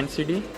NCD,